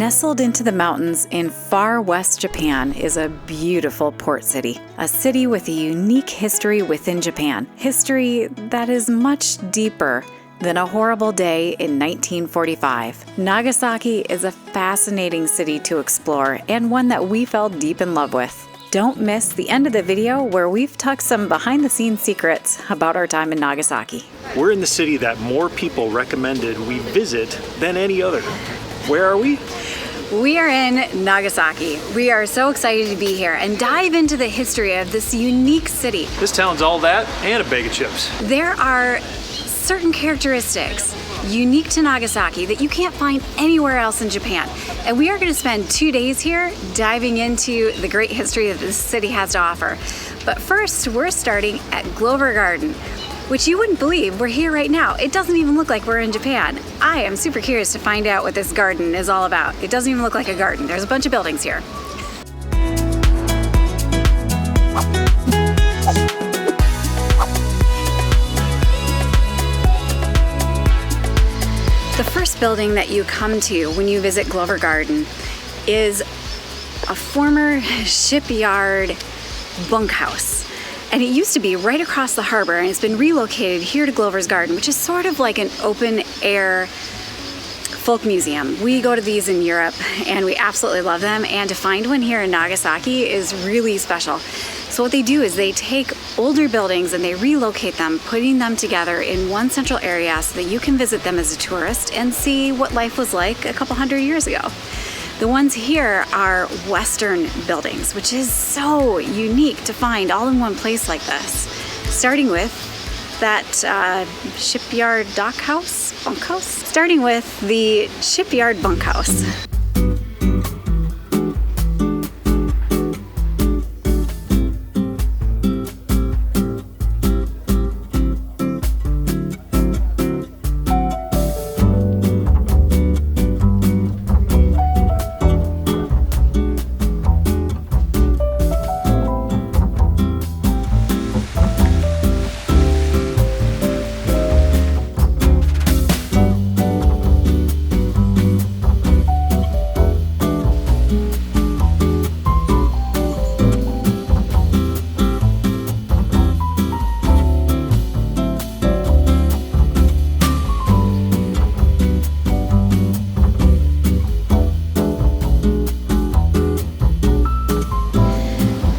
Nestled into the mountains in far west Japan is a beautiful port city, a city with a unique history within Japan, history that is much deeper than a horrible day in 1945. Nagasaki is a fascinating city to explore and one that we fell deep in love with. Don't miss the end of the video where we've tucked some behind-the-scenes secrets about our time in Nagasaki. We're in the city that more people recommended we visit than any other. Where are we? We are in Nagasaki. We are so excited to be here and dive into the history of this unique city. This town's all that and a bag of chips. There are certain characteristics unique to Nagasaki that you can't find anywhere else in Japan. And we are going to spend 2 days here diving into the great history that this city has to offer. But first, we're starting at Glover Garden, which you wouldn't believe we're here right now. It doesn't even look like we're in Japan. I am super curious to find out what this garden is all about. It doesn't even look like a garden. There's a bunch of buildings here. The first building that you come to when you visit Glover Garden is a former shipyard bunkhouse. And it used to be right across the harbor, and it's been relocated here to Glover's Garden, which is sort of like an open air folk museum. We go to these in Europe and we absolutely love them, and to find one here in Nagasaki is really special. So what they do is they take older buildings and they relocate them, putting them together in one central area so that you can visit them as a tourist and see what life was like a couple hundred years ago. The ones here are Western buildings, which is so unique to find all in one place like this. Starting with that shipyard bunkhouse? Starting with the shipyard bunkhouse.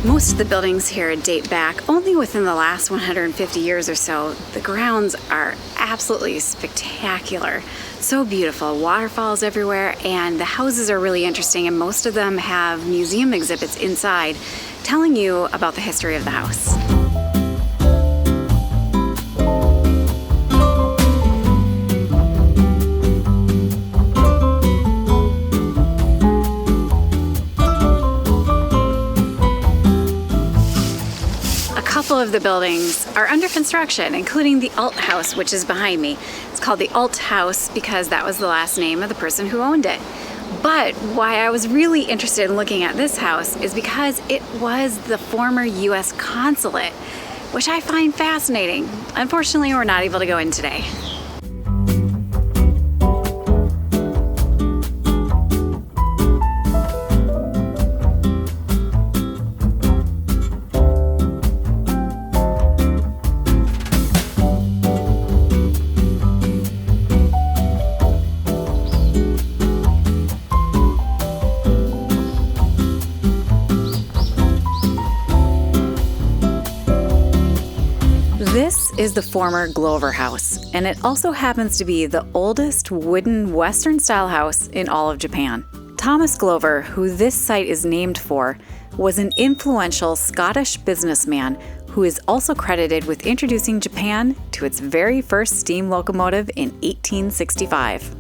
Most of the buildings here date back only within the last 150 years or so. The grounds are absolutely spectacular. So beautiful, waterfalls everywhere, and the houses are really interesting, and most of them have museum exhibits inside telling you about the history of the house. Of the buildings are under construction, including the Alt House, which is behind me. It's called the Alt House because that was the last name of the person who owned it. But why I was really interested in looking at this house is because it was the former US consulate, which I find fascinating. Unfortunately, we're not able to go in today. This is the former Glover House, and it also happens to be the oldest wooden Western-style house in all of Japan. Thomas Glover, who this site is named for, was an influential Scottish businessman who is also credited with introducing Japan to its very first steam locomotive in 1865.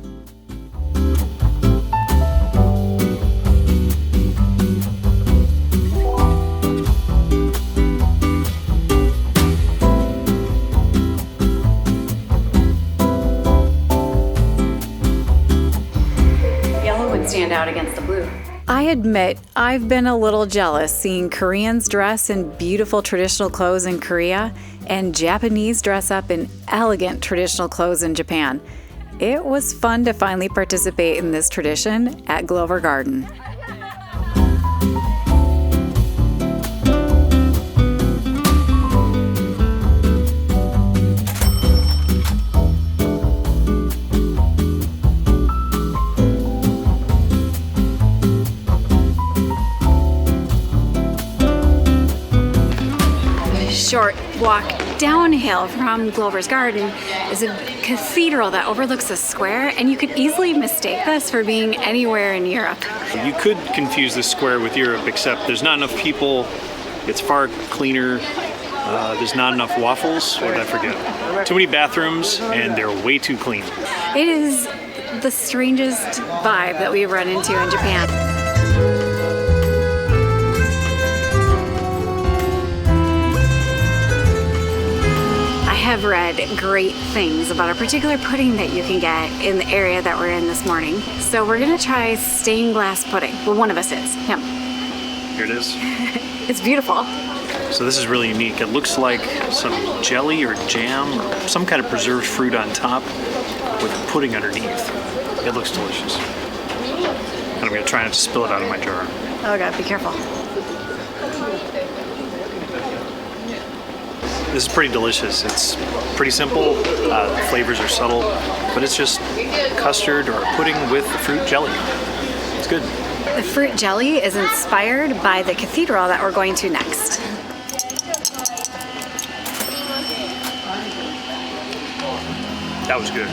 Stand out against the blue. I admit I've been a little jealous seeing Koreans dress in beautiful traditional clothes in Korea and Japanese dress up in elegant traditional clothes in Japan. It was fun to finally participate in this tradition at Glover Garden. Short walk downhill from Glover's Garden is a cathedral that overlooks a square, and you could easily mistake this for being anywhere in Europe. You could confuse the square with Europe, except there's not enough people, it's far cleaner, there's not enough waffles, what did I forget? Too many bathrooms, and they're way too clean. It is the strangest vibe that we've run into in Japan. I have read great things about a particular pudding that you can get in the area that we're in this morning. So we're gonna try stained glass pudding. Well, one of us is. Him. Here it is. It's beautiful. So this is really unique. It looks like some jelly or jam or some kind of preserved fruit on top with pudding underneath. It looks delicious. And I'm gonna try not to spill it out of my jar. Oh God, be careful. This is pretty delicious. It's pretty simple. The flavors are subtle, but it's just custard or pudding with fruit jelly. It's good. The fruit jelly is inspired by the cathedral that we're going to next. That was good.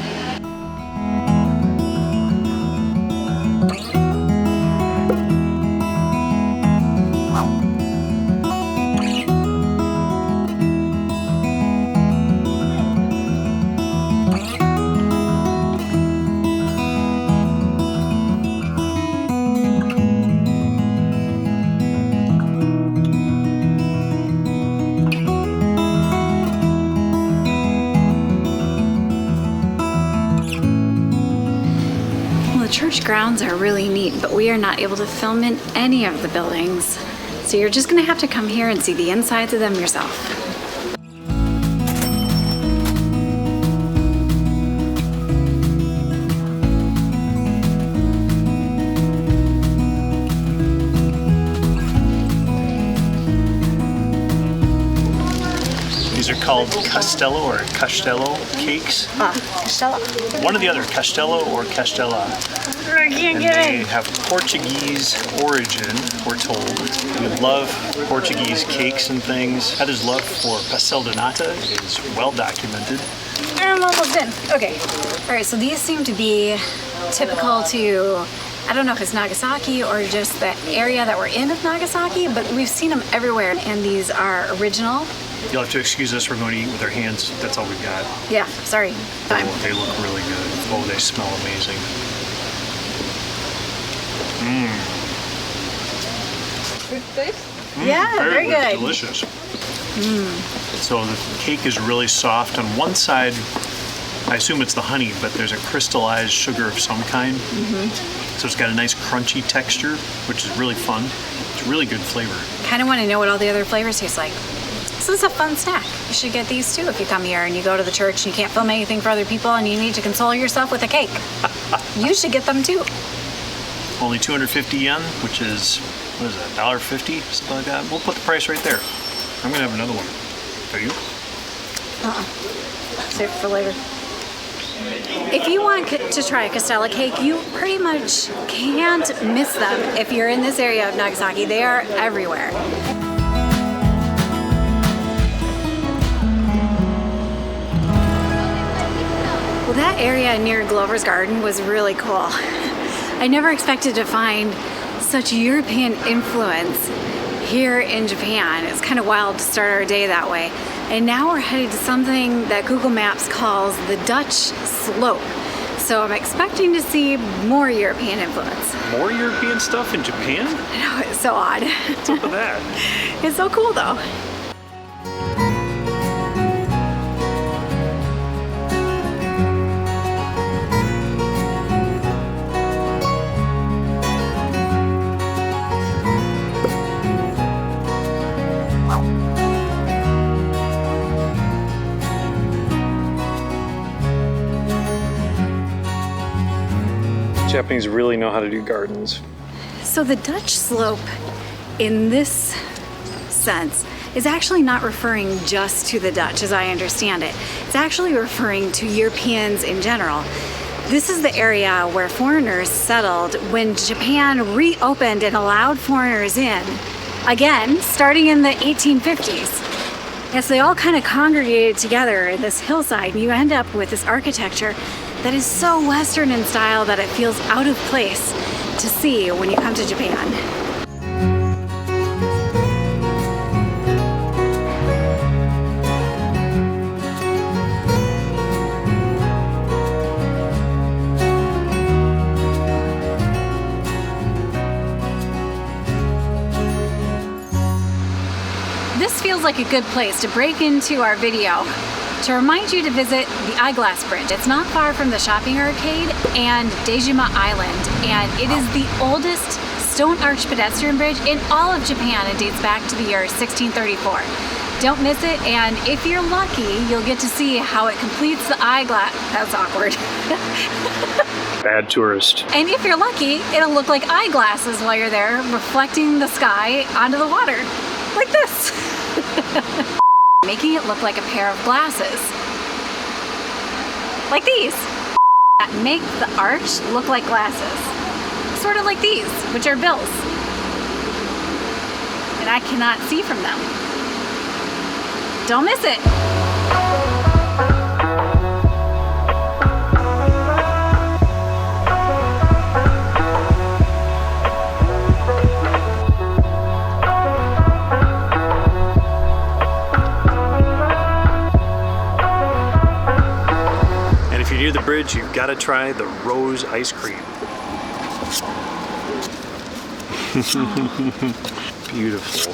Church grounds are really neat, but we are not able to film in any of the buildings. So you're just gonna have to come here and see the insides of them yourself. These are called Castella or Castello cakes. Castella. One or the other, Castello or Castella. I can't And get they it. have Portuguese origin, we're told. We love Portuguese cakes and things. Heather's love for pastel de nata is well documented. I'm almost in. Okay. All right, so these seem to be typical to, I don't know if it's Nagasaki or just the area that we're in of Nagasaki, but we've seen them everywhere, and these are original. You'll have to excuse us, we're going to eat with our hands. That's all we've got. Yeah, sorry. Time. Oh, they look really good. Oh, they smell amazing. Yeah, very good. Delicious. So the cake is really soft. On one side, I assume it's the honey, but there's a crystallized sugar of some kind. So it's got a nice crunchy texture, which is really fun. It's really good flavor. Kind of want to know what all the other flavors taste like. So it's a fun snack. You should get these too if you come here and you go to the church and you can't film anything for other people and you need to console yourself with a cake. You should get them too. Only 250 yen, which is, what is that, $1.50? Something like that. We'll put the price right there. I'm gonna have another one. Are you? Save it for later. If you want to try a Castella cake, you pretty much can't miss them if you're in this area of Nagasaki. They are everywhere. Well, that area near Glover's Garden was really cool. I never expected to find such European influence here in Japan. It's kind of wild to start our day that way. And now we're headed to something that Google Maps calls the Dutch Slope. So I'm expecting to see more European influence. More European stuff in Japan? I know, it's so odd. What's up with that? It's so cool though. Japanese really know how to do gardens. So the Dutch slope, in this sense, is actually not referring just to the Dutch, as I understand it. It's actually referring to Europeans in general. This is the area where foreigners settled when Japan reopened and allowed foreigners in, again, starting in the 1850s. Yes, they all kind of congregated together in this hillside, and you end up with this architecture that is so Western in style that it feels out of place to see when you come to Japan. This feels like a good place to break into our video to remind you to visit the Eyeglass Bridge. It's not far from the shopping arcade and Dejima Island, and it is the oldest stone arch pedestrian bridge in all of Japan. It dates back to the year 1634. Don't miss it, and if you're lucky, you'll get to see how it completes the eyeglass. That's awkward. Bad tourist. And if you're lucky, it'll look like eyeglasses while you're there, reflecting the sky onto the water, like this. Making it look like a pair of glasses. Like these. That make the arch look like glasses. Sort of like these, which are bills. And I cannot see from them. Don't miss it. Near the bridge, you've got to try the rose ice cream. Beautiful.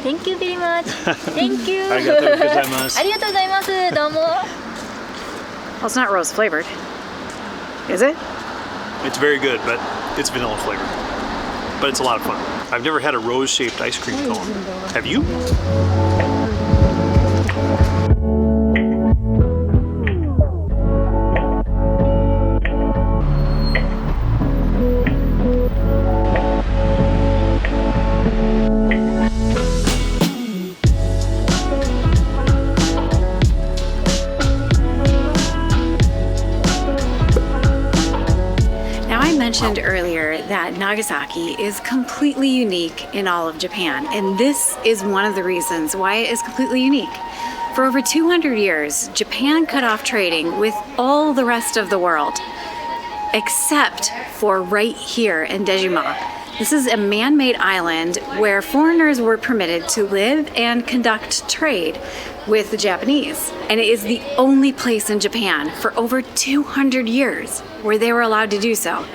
Thank you very much. Thank you. ありがとうございます。ありがとうございます。どうも。 Well, it's not rose flavored. Is it? It's very good, but it's vanilla flavored. But it's a lot of fun. I've never had a rose-shaped ice cream cone. Have you? Mentioned earlier that Nagasaki is completely unique in all of Japan, and this is one of the reasons why it is completely unique. For over 200 years, Japan cut off trading with all the rest of the world, except for right here in Dejima. This is a man-made island where foreigners were permitted to live and conduct trade with the Japanese. And it is the only place in Japan for over 200 years where they were allowed to do so.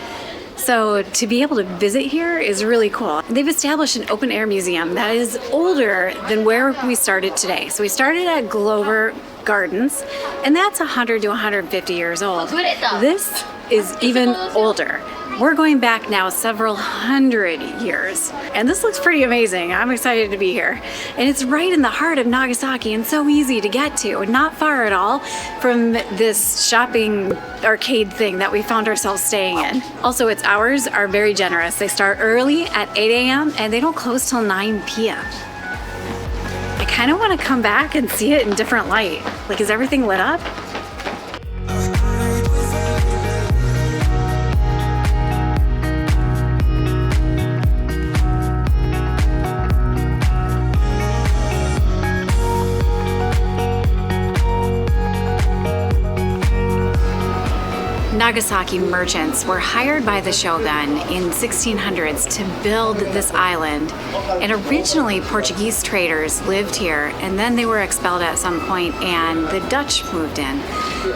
So to be able to visit here is really cool. They've established an open air museum that is older than where we started today. So we started at Glover Gardens, and that's 100 to 150 years old. This is even older. We're going back now several hundred years, and this looks pretty amazing. I'm excited to be here. And it's right in the heart of Nagasaki and so easy to get to, not far at all from this shopping arcade thing that we found ourselves staying in. Also, its hours are very generous. They start early at 8 a.m. and they don't close till 9 p.m. I kind of want to come back and see it in different light. Like, is everything lit up? Nagasaki merchants were hired by the shogun in 1600s to build this island, and originally Portuguese traders lived here, and then they were expelled at some point and the Dutch moved in.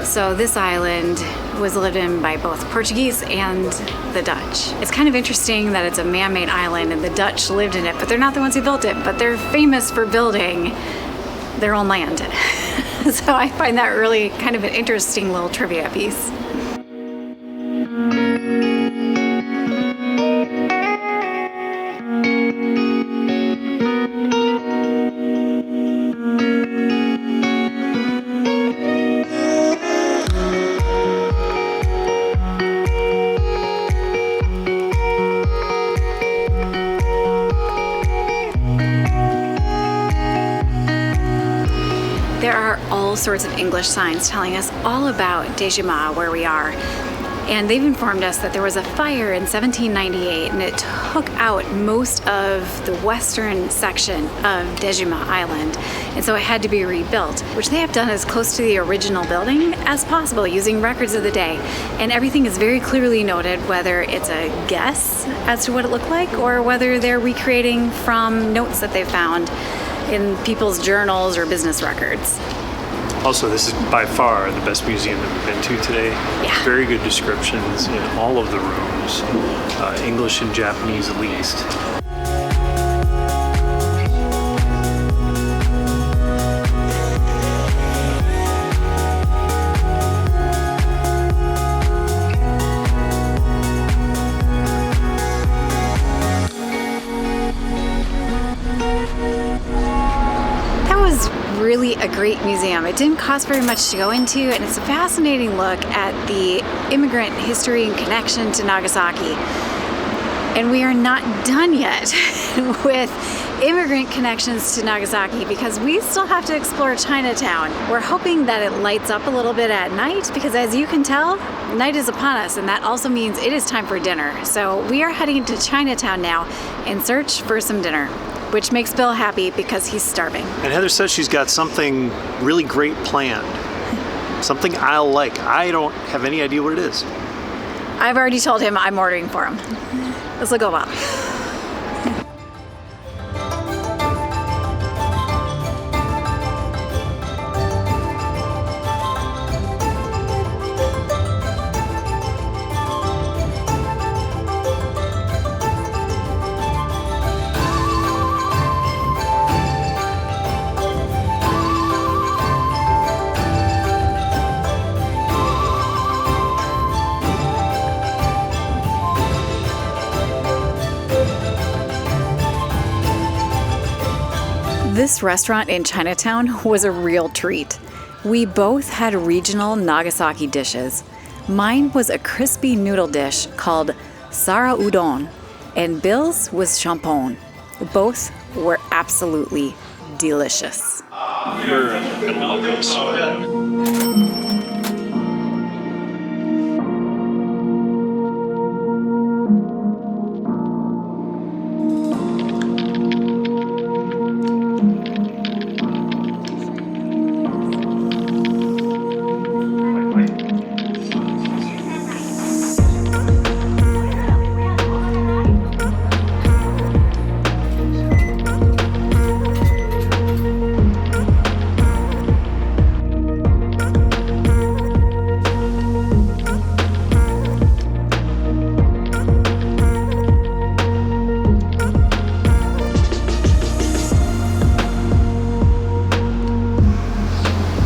So this island was lived in by both Portuguese and the Dutch. It's kind of interesting that it's a man-made island and the Dutch lived in it, but they're not the ones who built it, but they're famous for building their own land. So I find that really kind of an interesting little trivia piece. sorts of English signs telling us all about Dejima, where we are. And they've informed us that there was a fire in 1798 and it took out most of the western section of Dejima Island. And so it had to be rebuilt, which they have done as close to the original building as possible using records of the day. And everything is very clearly noted, whether it's a guess as to what it looked like or whether they're recreating from notes that they found in people's journals or business records. Also, this is by far the best museum that we've been to today. Yeah. Very good descriptions in all of the rooms, English and Japanese at least. Really a great museum. It didn't cost very much to go into, and it's a fascinating look at the immigrant history and connection to Nagasaki. And we are not done yet with immigrant connections to Nagasaki because we still have to explore Chinatown. We're hoping that it lights up a little bit at night because, as you can tell, night is upon us, and that also means it is time for dinner. So we are heading to Chinatown now in search for some dinner, which makes Bill happy because he's starving. And Heather says she's got something really great planned. Something I'll like. I don't have any idea what it is. I've already told him I'm ordering for him. This will go well. This restaurant in Chinatown was a real treat. We both had regional Nagasaki dishes. Mine was a crispy noodle dish called Sara Udon, and Bill's was champon. Both were absolutely delicious. You're gonna love this.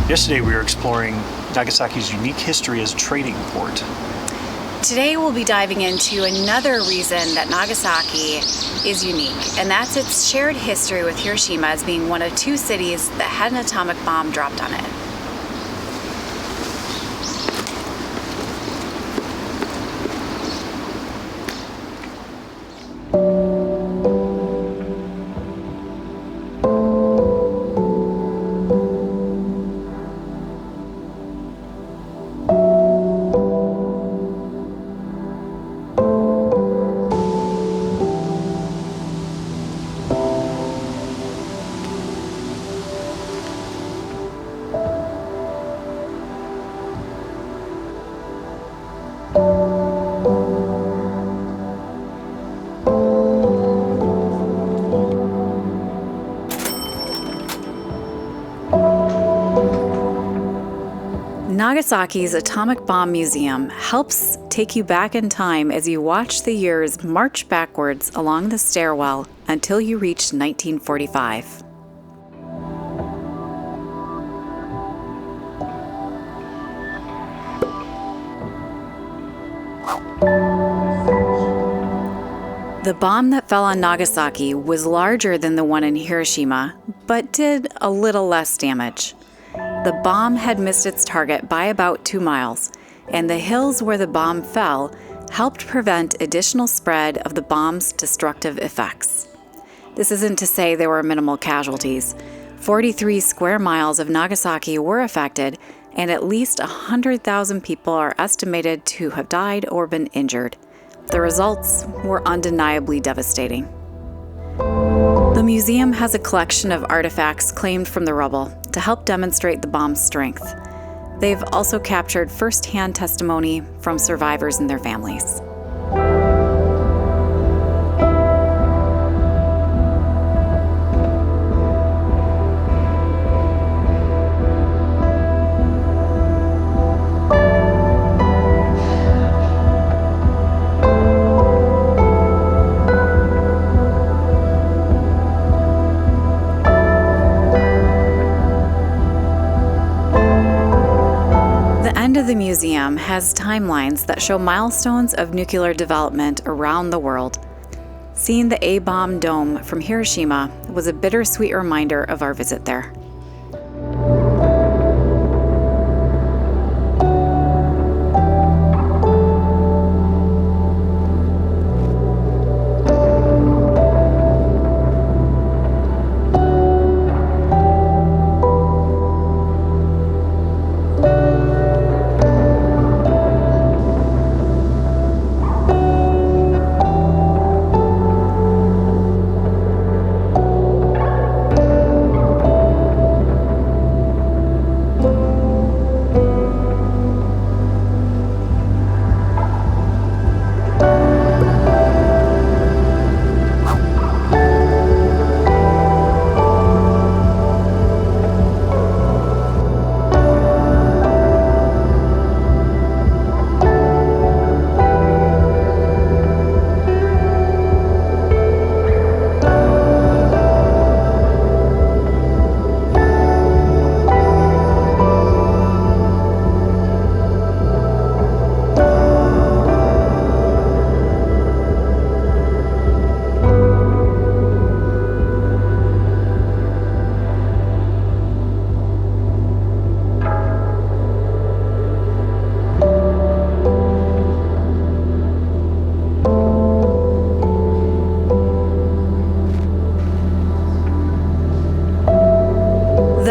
Yesterday we were exploring Nagasaki's unique history as a trading port. Today we'll be diving into another reason that Nagasaki is unique, and that's its shared history with Hiroshima as being one of two cities that had an atomic bomb dropped on it. Nagasaki's Atomic Bomb Museum helps take you back in time as you watch the years march backwards along the stairwell until you reach 1945. The bomb that fell on Nagasaki was larger than the one in Hiroshima, but did a little less damage. The bomb had missed its target by about 2 miles, and the hills where the bomb fell helped prevent additional spread of the bomb's destructive effects. This isn't to say there were minimal casualties. 43 square miles of Nagasaki were affected, and at least 100,000 people are estimated to have died or been injured. The results were undeniably devastating. The museum has a collection of artifacts claimed from the rubble to help demonstrate the bomb's strength. They've also captured first-hand testimony from survivors and their families. The museum has timelines that show milestones of nuclear development around the world. Seeing the A-bomb dome from Hiroshima was a bittersweet reminder of our visit there.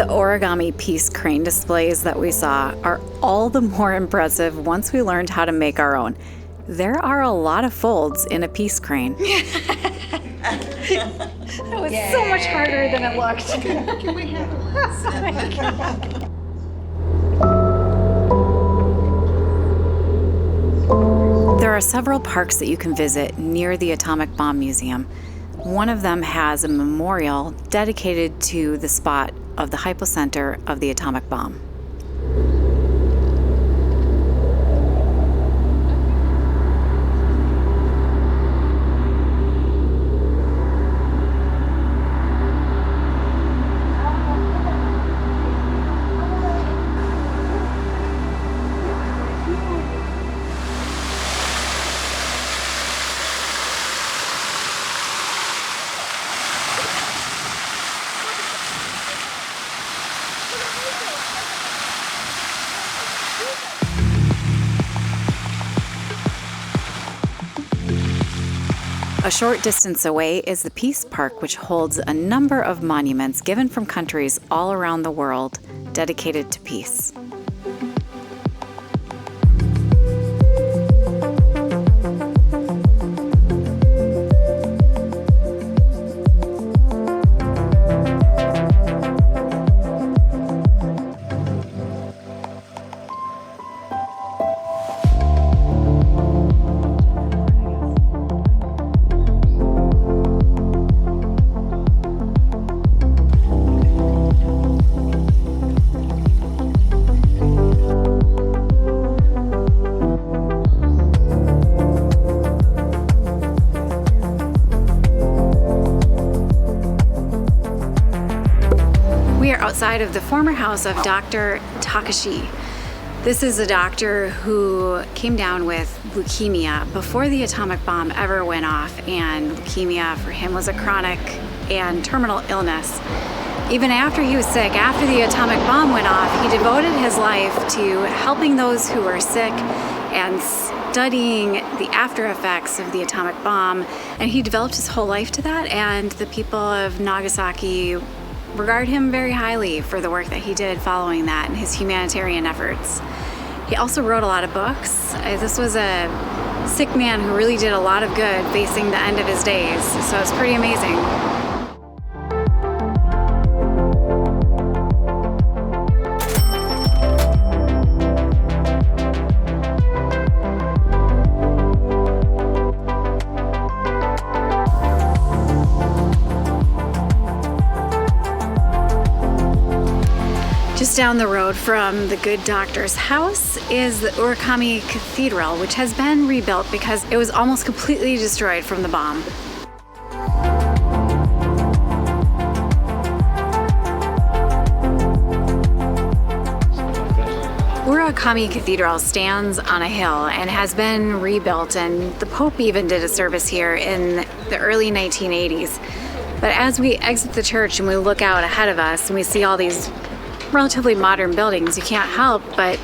Origami piece crane displays that we saw are all the more impressive once we learned how to make our own. There are a lot of folds in a piece crane. That was so much harder than it looked. Can we have There are several parks that you can visit near the Atomic Bomb Museum. One of them has a memorial dedicated to the spot of the Hypocenter of the atomic bomb. A short distance away is the Peace Park, which holds a number of monuments given from countries all around the world dedicated to peace. Outside of the former house of Dr. Takashi. This is a doctor who came down with leukemia before the atomic bomb ever went off, and leukemia for him was a chronic and terminal illness. Even after he was sick, after the atomic bomb went off, he devoted his life to helping those who were sick and studying the after effects of the atomic bomb, and he developed his whole life to that, and the people of Nagasaki regard him very highly for the work that he did following that and his humanitarian efforts. He also wrote a lot of books. This was a sick man who really did a lot of good facing the end of his days, so it's pretty amazing. Just down the road from the good doctor's house is the Urakami Cathedral, which has been rebuilt because it was almost completely destroyed from the bomb. Urakami Cathedral stands on a hill and has been rebuilt, and the Pope even did a service here in the early 1980s. But as we exit the church and we look out ahead of us and we see all these relatively modern buildings, you can't help but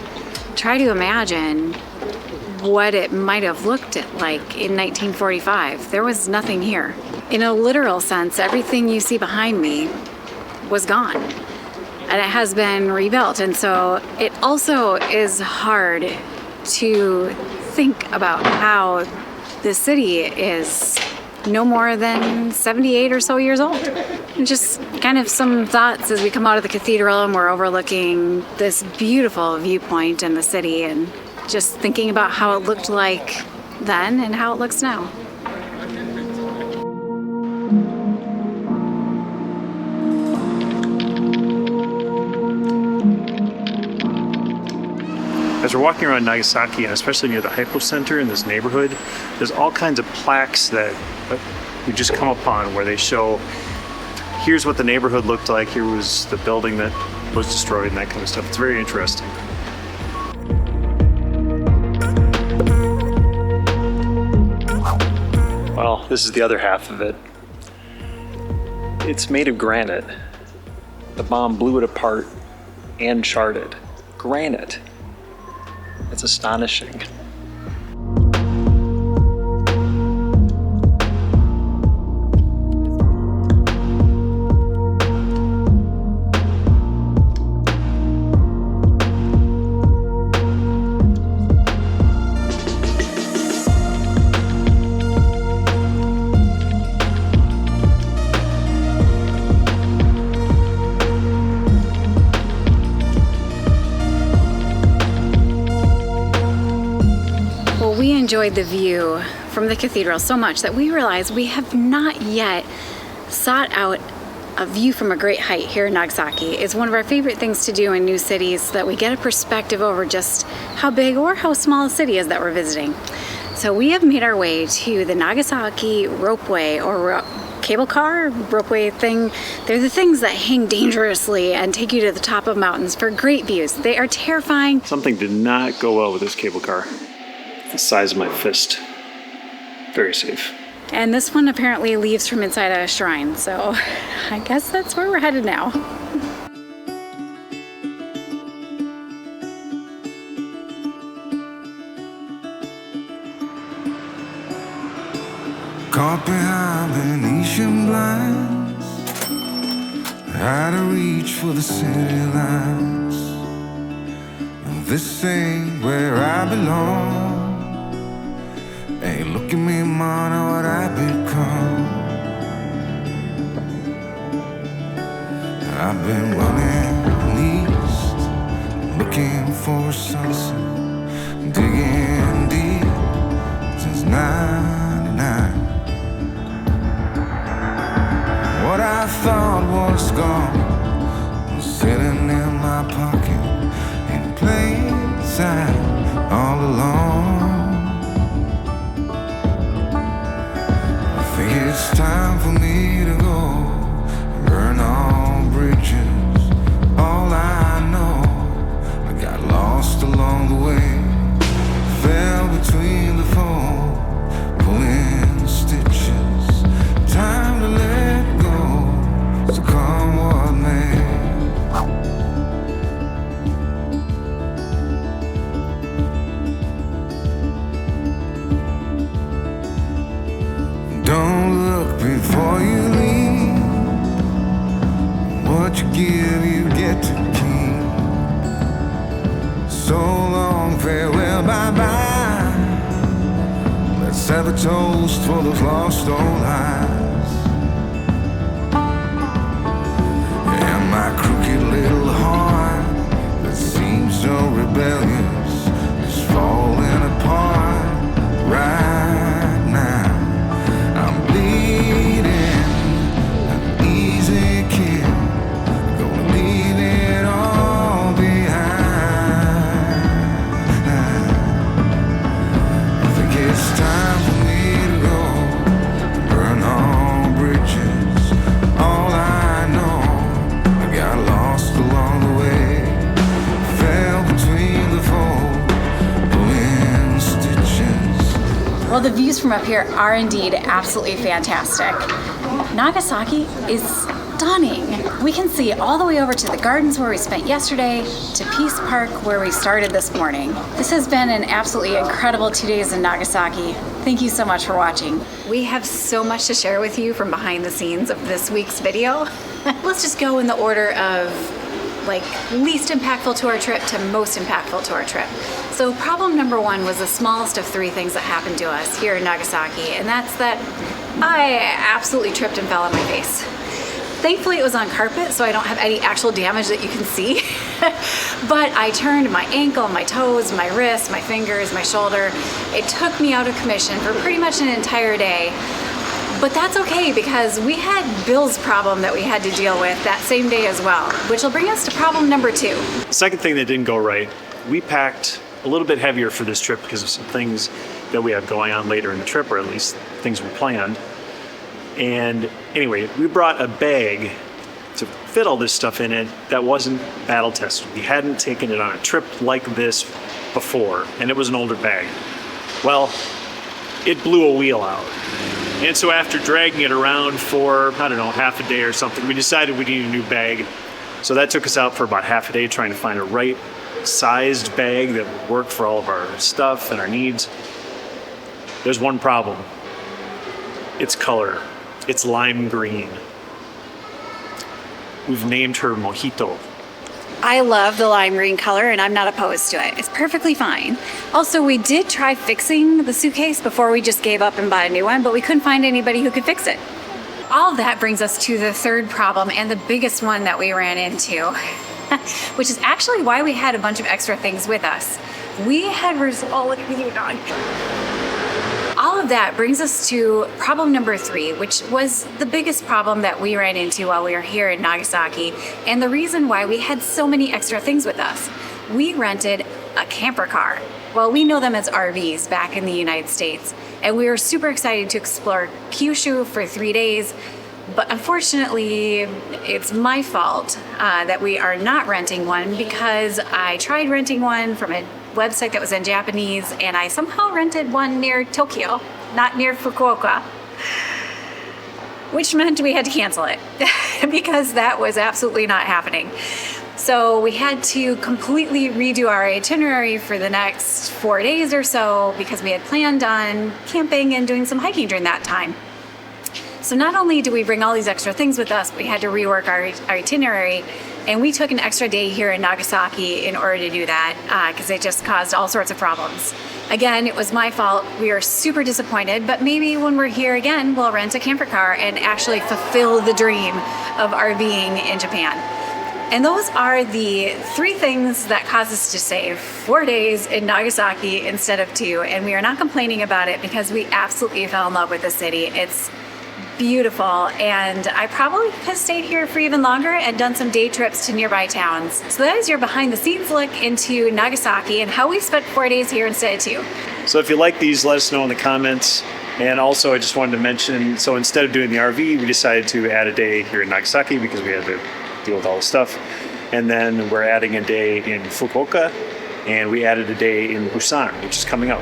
try to imagine what it might have looked like in 1945. There was nothing here. In a literal sense, everything you see behind me was gone, and it has been rebuilt. And so it also is hard to think about how the city is no more than 78 or so years old. And just kind of some thoughts as we come out of the cathedral and we're overlooking this beautiful viewpoint in the city, and just thinking about how it looked like then and how it looks now. As we're walking around Nagasaki, and especially near the Hypocenter in this neighborhood, there's all kinds of plaques that we just come upon where they show, here's what the neighborhood looked like, here was the building that was destroyed, and that kind of stuff. It's very interesting. Well, this is the other half of it. It's made of granite. The bomb blew it apart and charred it. Granite. It's astonishing. We enjoyed the view from the cathedral so much that we realized we have not yet sought out a view from a great height here in Nagasaki. It's one of our favorite things to do in new cities, so that we get a perspective over just how big or how small a city is that we're visiting. So we have made our way to the Nagasaki ropeway, or cable car, ropeway thing. They're the things that hang dangerously and take you to the top of mountains for great views. They are terrifying. Something did not go well with this cable car. The size of my fist. Very safe. And this one apparently leaves from inside a shrine, so I guess that's where we're headed now. Caught behind Venetian blinds, out of reach for the city lights. This ain't where I belong. Hey, look at me, man, what I've become. I've been running east, looking for a sunset, digging deep since '99. What I thought was gone was sitting in my pocket in plain sight all along. It's time for me to go, burn all bridges. All I know, I got lost along the way, fell between the foam, pulling stitches. Time to let go, so come what may. toast for those lost old eyes. And my crooked little heart that seems so rebellious is falling apart right now. I'm bleeding, an easy kill, gonna leave it all behind. I think it's time for me to go, burn all bridges. All I know, I got lost along the way, fell between the fold, pulling stitches. Well, the views from up here are indeed absolutely fantastic. Nagasaki is stunning. We can see all the way over to the gardens where we spent yesterday, to Peace Park where we started this morning. This has been an absolutely incredible 2 days in Nagasaki. Thank you so much for watching. We have so much to share with you from behind the scenes of this week's video. Let's just go in the order of least impactful to our trip to most impactful to our trip. So problem number one was the smallest of three things that happened to us here in Nagasaki, and that's that I absolutely tripped and fell on my face. Thankfully it was on carpet, so I don't have any actual damage that you can see. But I turned my ankle, my toes, my wrist, my fingers, my shoulder. It took me out of commission for pretty much an entire day. But that's okay because we had Bill's problem that we had to deal with that same day as well, which will bring us to problem number two. Second thing that didn't go right, we packed a little bit heavier for this trip because of some things that we have going on later in the trip, or at least things we planned. And anyway, we brought a bag to fit all this stuff in it that wasn't battle tested. We hadn't taken it on a trip like this before, and it was an older bag. Well, it blew a wheel out. And so after dragging it around for, I don't know, half a day or something, we decided we needed a new bag. So that took us out for about half a day trying to find a right sized bag that would work for all of our stuff and our needs. There's one problem. It's color. It's lime green. We've named her Mojito. I love the lime green color and I'm not opposed to it. It's perfectly fine. Also, we did try fixing the suitcase before we just gave up and bought a new one, but we couldn't find anybody who could fix it. All of that brings us to the third problem and the biggest one that we ran into, which is actually why we had a bunch of extra things with us. We had, oh, look at you, dog. All of that brings us to problem number three, which was the biggest problem that we ran into while we were here in Nagasaki, and the reason why we had so many extra things with us. We rented a camper car. Well, we know them as RVs back in the United States, and we were super excited to explore Kyushu for 3 days, but unfortunately, it's my fault that we are not renting one because I tried renting one from a website that was in Japanese, and I somehow rented one near Tokyo, not near Fukuoka, which meant we had to cancel it because that was absolutely not happening. So we had to completely redo our itinerary for the next 4 days or so because we had planned on camping and doing some hiking during that time. So not only do we bring all these extra things with us, we had to rework our itinerary, and we took an extra day here in Nagasaki in order to do that because it just caused all sorts of problems. Again, it was my fault. We are super disappointed, but maybe when we're here again, we'll rent a camper car and actually fulfill the dream of RVing in Japan. And those are the three things that caused us to save 4 days in Nagasaki instead of 2, and we are not complaining about it because we absolutely fell in love with the city. It's beautiful, and I probably could have stayed here for even longer and done some day trips to nearby towns. So that is your behind the scenes look into Nagasaki and how we spent 4 days here instead of 2. So if you like these, let us know in the comments. And also I just wanted to mention, so instead of doing the RV, we decided to add a day here in Nagasaki because we had to deal with all the stuff. And then we're adding a day in Fukuoka, and we added a day in Busan, which is coming up.